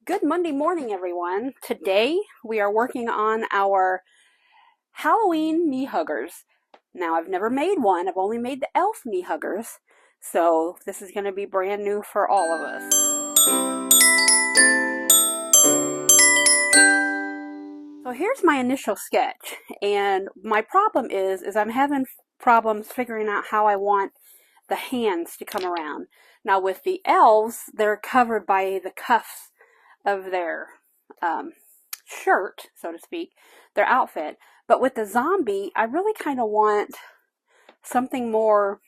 Good Monday morning, everyone. Today we are working on our Halloween knee huggers. Now, I've never made one. I've only made the elf knee huggers. So this is going to be brand new for all of us. So here's my initial sketch. And my problem is I'm having problems figuring out how I want the hands to come around. Now with the elves, they're covered by the cuffs of their shirt, so to speak, their outfit. But with the zombie, I really kind of want something more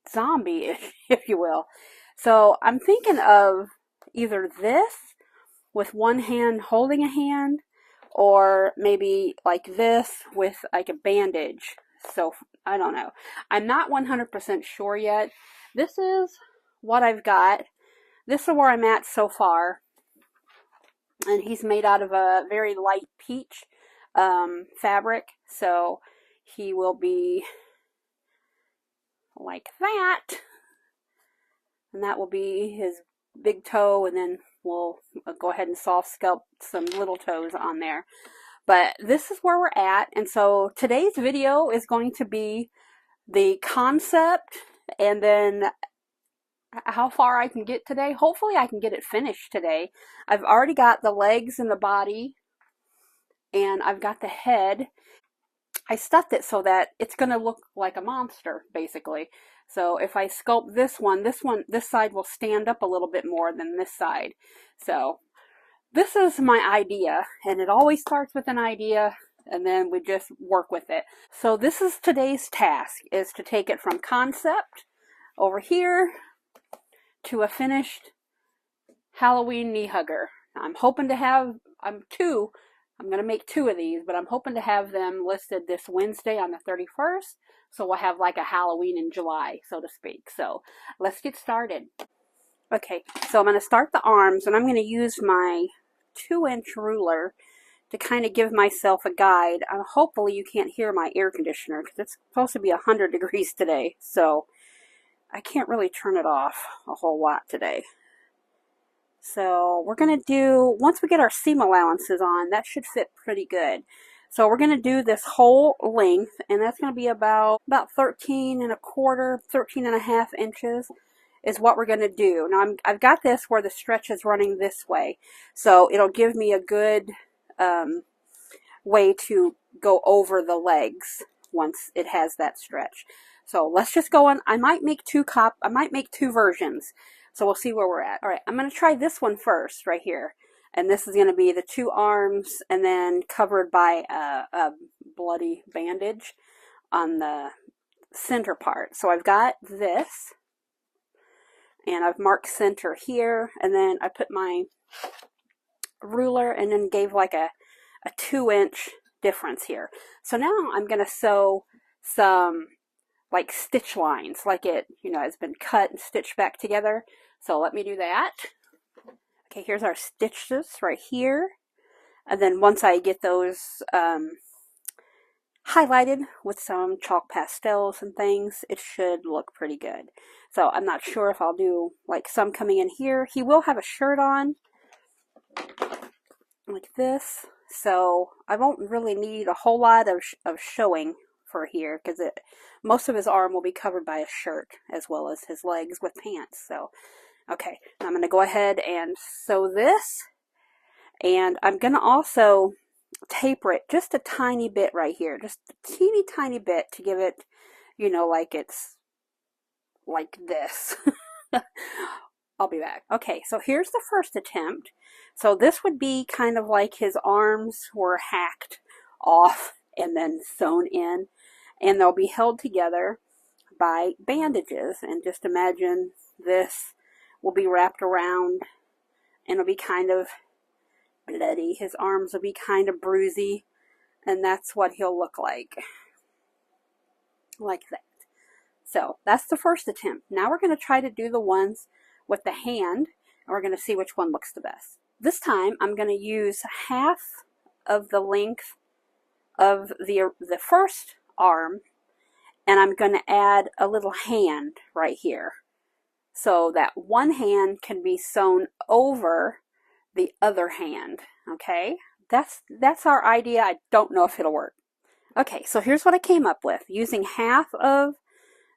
zombie-ish, if you will. So I'm thinking of either this with one hand holding a hand, or maybe like this with like a bandage. So I don't know. I'm not 100% sure yet. This is what I've got. This is where I'm at so far. And he's made out of a very light peach fabric, so he will be like that, and that will be his big toe, and then we'll go ahead and soft sculpt some little toes on there. But this is where we're at, and so today's video is going to be the concept, and then how far I can get today. Hopefully I can get it finished today. I've already got the legs and the body, and I've got the head. I stuffed it so that it's going to look like a monster, basically. So if I sculpt this side will stand up a little bit more than this side. So this is my idea, and it always starts with an idea, and then we just work with it. So this is today's task, is to take it from concept over here to a finished Halloween knee hugger. I'm hoping to have, I'm going to make 2 of these, but I'm hoping to have them listed this Wednesday on the 31st. So we'll have like a Halloween in July, so to speak. So let's get started. Okay, so I'm going to start the arms, and I'm going to use my 2-inch ruler to kind of give myself a guide. Hopefully you can't hear my air conditioner because it's supposed to be 100 degrees today. So I can't really turn it off a whole lot today. So we're going to do, once we get our seam allowances on, that should fit pretty good. So we're going to do this whole length, and that's going to be about 13 1/4, 13 1/2 inches is what we're going to do. Now I've got this where the stretch is running this way, so it'll give me a good way to go over the legs once it has that stretch. So let's just go on. I might make 2 versions. So we'll see where we're at. All right, I'm going to try this one first right here. And this is going to be the 2 arms and then covered by a bloody bandage on the center part. So I've got this, and I've marked center here, and then I put my ruler and then gave like a 2-inch difference here. So now I'm going to sew some like stitch lines, like it, has been cut and stitched back together. So let me do that. Okay, here's our stitches right here. And then once I get those highlighted with some chalk pastels and things, it should look pretty good. So I'm not sure if I'll do like some coming in here. He will have a shirt on like this, so I won't really need a whole lot of showing for here, because most of his arm will be covered by a shirt as well as his legs with pants. So okay, I'm going to go ahead and sew this, and I'm going to also taper it just a tiny bit right here, just a teeny tiny bit to give it, like it's like this. I'll be back. Okay, so here's the first attempt. So this would be kind of like his arms were hacked off and then sewn in, and they'll be held together by bandages. And just imagine this will be wrapped around, and it'll be kind of bloody. His arms will be kind of bruisey, and that's what he'll look like that. So that's the first attempt. Now we're going to try to do the ones with the hand, and we're going to see which one looks the best. This time I'm going to use half of the length of the first arm, and I'm going to add a little hand right here, so that one hand can be sewn over the other hand. Okay, that's our idea. I don't know if it'll work. Okay, so here's what I came up with. Using half of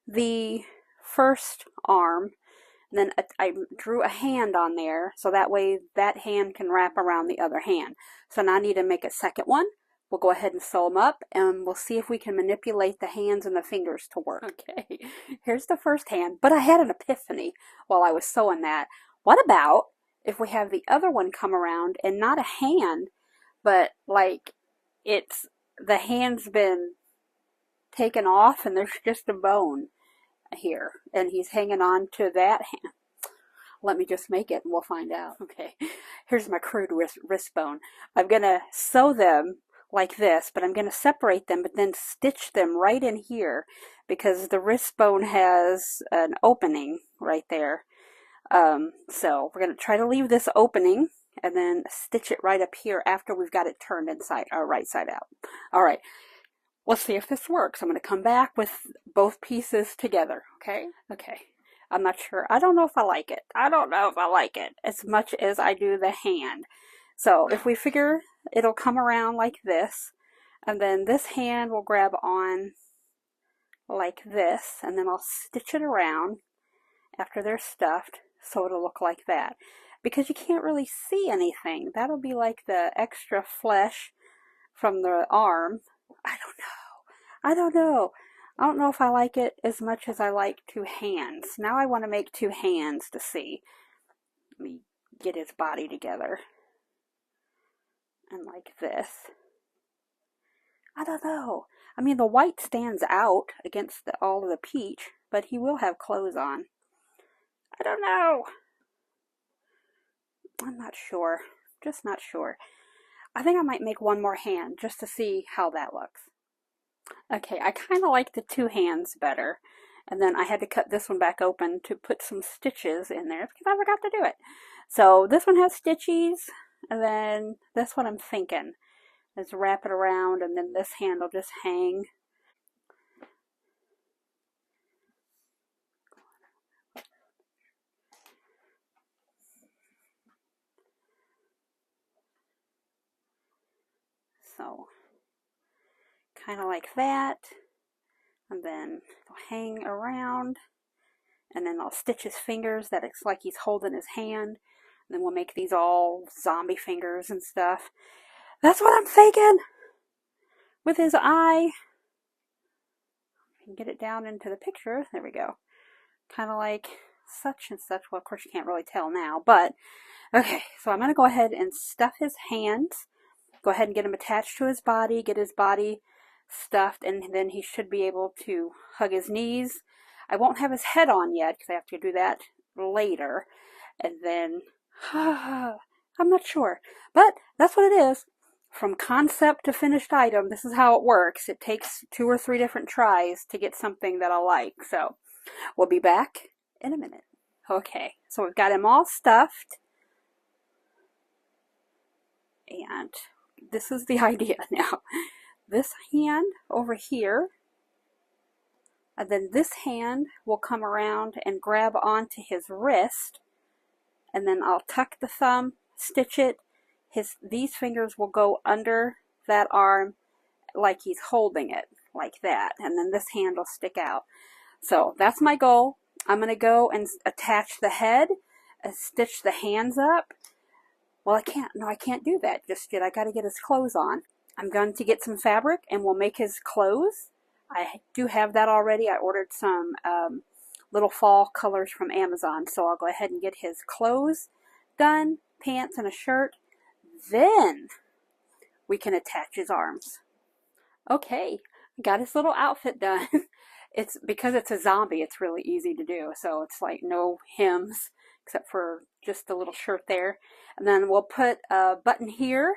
the first arm, and then I drew a hand on there, so that way that hand can wrap around the other hand. So now I need to make a second one. We'll go ahead and sew them up, and we'll see if we can manipulate the hands and the fingers to work. Okay, here's the first hand, but I had an epiphany while I was sewing that. What about if we have the other one come around and not a hand, but like it's the hand's been taken off and there's just a bone here, and he's hanging on to that hand. Let me just make it and we'll find out. Okay, here's my crude wrist bone. I'm gonna sew them like this, but I'm gonna separate them, but then stitch them right in here because the wrist bone has an opening right there. So we're gonna try to leave this opening and then stitch it right up here after we've got it turned inside, or right side out. All right, let's see if this works. I'm going to come back with both pieces together, okay? Okay, I'm not sure. I don't know if I like it. I don't know if I like it as much as I do the hand. So if we figure it'll come around like this, and then this hand will grab on like this, and then I'll stitch it around after they're stuffed so it'll look like that. Because you can't really see anything. That'll be like the extra flesh from the arm. I don't know. I don't know. I don't know if I like it as much as I like two hands. Now I want to make two hands to see. Let me get his body together. And like this. I don't know. I mean, the white stands out against all of the peach, but he will have clothes on. I don't know. I'm not sure. Just not sure. I think I might make one more hand just to see how that looks. Okay, I kind of like the two hands better. And then I had to cut this one back open to put some stitches in there because I forgot to do it. So this one has stitches, and then this one I'm thinking is wrap it around, and then this hand will just hang. So, kind of like that, and then it'll hang around, and then I'll stitch his fingers that it's like he's holding his hand, and then we'll make these all zombie fingers and stuff. That's what I'm thinking! With his eye. I can get it down into the picture. There we go. Kind of like such and such. Well, of course you can't really tell now, but okay, so I'm going to go ahead and stuff his hands. Go ahead and get him attached to his body, get his body stuffed, and then he should be able to hug his knees. I won't have his head on yet because I have to do that later. And then, I'm not sure. But that's what it is. From concept to finished item, this is how it works. It takes 2 or 3 different tries to get something that I like. So, we'll be back in a minute. Okay, so we've got him all stuffed. And this is the idea now. This hand over here, and then this hand will come around and grab onto his wrist, and then I'll tuck the thumb, stitch it. These fingers will go under that arm like he's holding it, like that, and then this hand will stick out. So that's my goal. I'm going to go and attach the head and stitch the hands up. Well, I can't do that just yet. I got to get his clothes on. I'm going to get some fabric and we'll make his clothes. I do have that already. I ordered some little fall colors from Amazon. So I'll go ahead and get his clothes done, pants and a shirt. Then we can attach his arms. Okay, got his little outfit done. It's because it's a zombie, it's really easy to do. So it's like no hems except for just the little shirt there. And then we'll put a button here,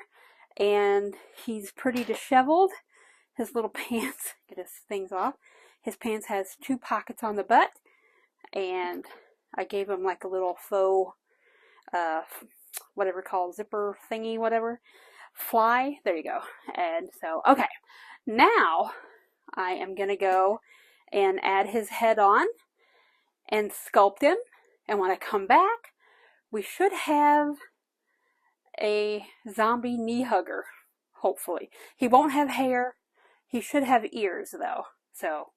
and he's pretty disheveled. His little pants, get his things off. His pants has 2 pockets on the butt, and I gave him like a little faux, whatever called zipper thingy, whatever, fly. There you go. And so, okay, now I am gonna go and add his head on and sculpt him. And when I come back, we should have a zombie knee hugger, hopefully. He won't have hair. He should have ears, though. So,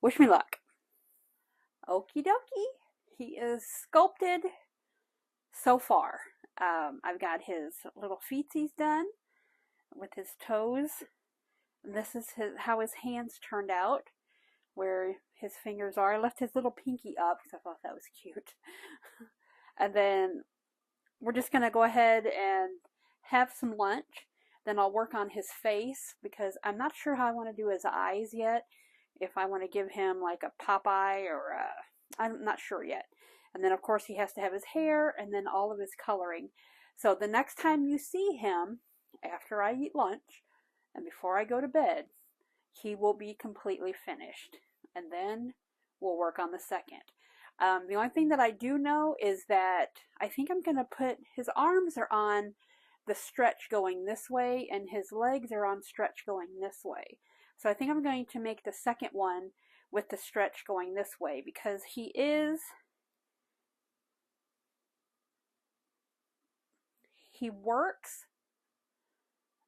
wish me luck. Okie dokie. He is sculpted so far. I've got his little feetsies done with his toes. This is how his hands turned out, where his fingers are. I left his little pinky up because I thought that was cute. And then we're just going to go ahead and have some lunch. Then I'll work on his face because I'm not sure how I want to do his eyes yet. If I want to give him like a Popeye or I'm not sure yet. And then of course he has to have his hair and then all of his coloring. So the next time you see him, after I eat lunch and before I go to bed, he will be completely finished. And then we'll work on the second. The only thing that I do know is that I think I'm going to put, his arms are on the stretch going this way and his legs are on stretch going this way. So I think I'm going to make the second one with the stretch going this way because he works,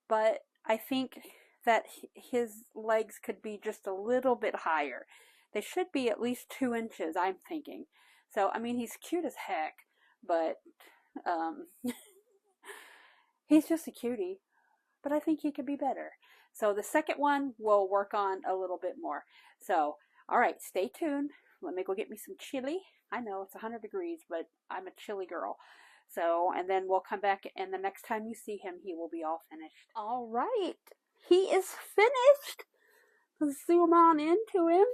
but I think that his legs could be just a little bit higher. They should be at least 2 inches, I'm thinking. So, I mean, he's cute as heck, but he's just a cutie. But I think he could be better. So the second one we'll work on a little bit more. So, all right, stay tuned. Let me go get me some chili. I know it's 100 degrees, but I'm a chili girl. So, and then we'll come back, and the next time you see him, he will be all finished. All right, he is finished. Let's zoom on into him.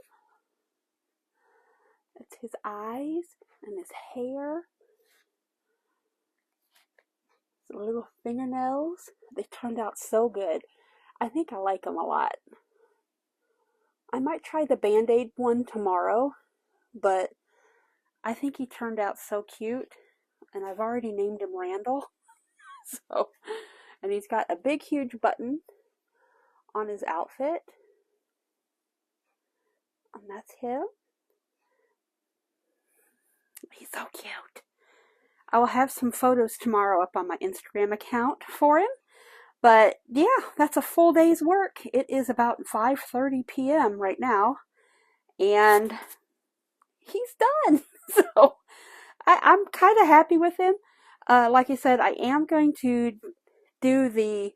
It's his eyes and his hair. His little fingernails. They turned out so good. I think I like them a lot. I might try the Band-Aid one tomorrow, but I think he turned out so cute. And I've already named him Randall. So, and he's got a big, huge button on his outfit. And that's him. He's so cute. I will have some photos tomorrow up on my Instagram account for him. But yeah, that's a full day's work. It is about 5:30 p.m. right now. And he's done. So I'm kind of happy with him. Like I said, I am going to do the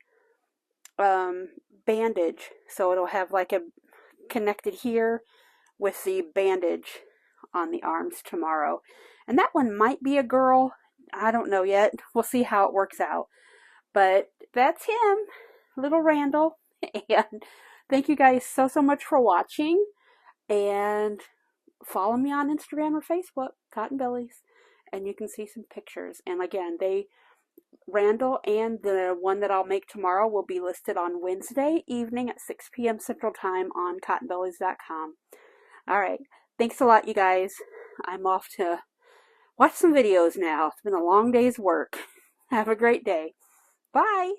bandage. So it'll have like a connected here with the bandage on the arms tomorrow. And that one might be a girl. I don't know yet. We'll see how it works out. But that's him, little Randall. And thank you guys so much for watching. And follow me on Instagram or Facebook, Cotton Bellies. And you can see some pictures. And again, Randall and the one that I'll make tomorrow will be listed on Wednesday evening at 6 p.m. Central Time on cottonbellies.com. All right. Thanks a lot, you guys. I'm off to watch some videos now. It's been a long day's work. Have a great day. Bye.